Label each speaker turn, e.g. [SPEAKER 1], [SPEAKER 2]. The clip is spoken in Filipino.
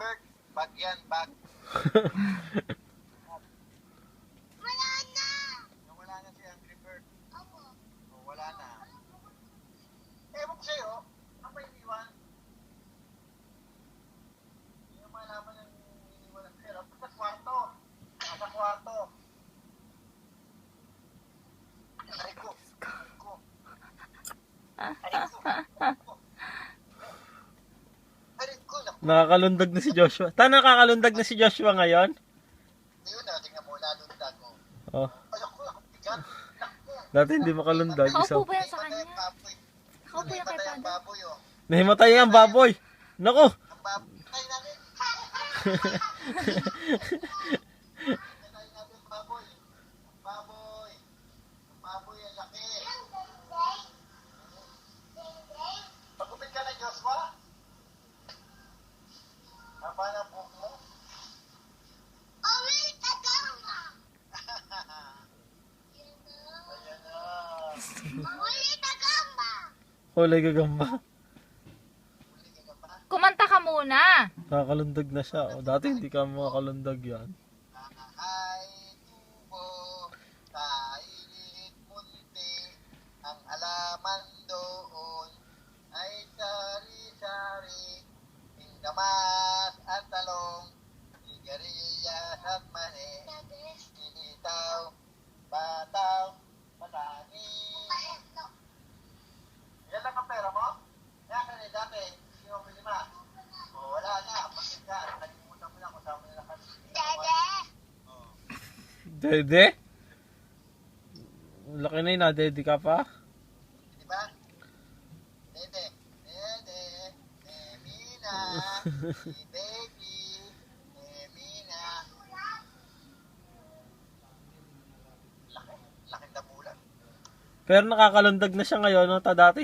[SPEAKER 1] Bird, bag yan, bag. Wala na! Wala na si Angry Bird. Opo. Oh, wala na. Ewan ko sa'yo, ano ba iniwan? Hindi mo malaman ang iniwan ng pera. Sa kwarto. Sa kwarto. Aray ko. Aray ko. Aray ko. Aray ko.
[SPEAKER 2] Nakakalundag na si Joshua. Nakakalundag na si Joshua ngayon?
[SPEAKER 1] Yun na, tingnan mo, lalundag ko.
[SPEAKER 2] Oh.
[SPEAKER 1] Ay, ako, bigat.
[SPEAKER 2] Dati hindi makalundag.
[SPEAKER 3] Nakaupo ba yan sa kanya? Nakaupo yan kay
[SPEAKER 1] Patay ang
[SPEAKER 3] Father?
[SPEAKER 1] baboy, oh.
[SPEAKER 2] Nahimatay ang baboy. Nako.
[SPEAKER 1] Ang baboy. Patay natin. Patay natin ang baboy. Ang baboy. Ang baboy ang laki. Pagupit ka na, Joshua. Haba na buhok mo. Ayan na.
[SPEAKER 2] Kulay gagamba.
[SPEAKER 3] Kumanta ka muna.
[SPEAKER 2] Nakakalundag na siya. O, dati hindi ka makakalundag yan.
[SPEAKER 1] Ay tubo, kainit munti, ang alaman doon ay sari-sari, ingkamas at talong, sigarilyas at mani, sinitaw, bataw, patani. Yan lang ang pera mo? Yan ka dati, sino mo lima? O wala na, bakit ka? Nalimutan mo na kung saan mo na nakasino.
[SPEAKER 2] Dede? Laki na yun, dede ka pa?
[SPEAKER 1] Di ba? Dede, Dede, Emina, si Baby, Emina. Laki, laking damulan.
[SPEAKER 2] Pero nakakalundag na siya ngayon, no? Dati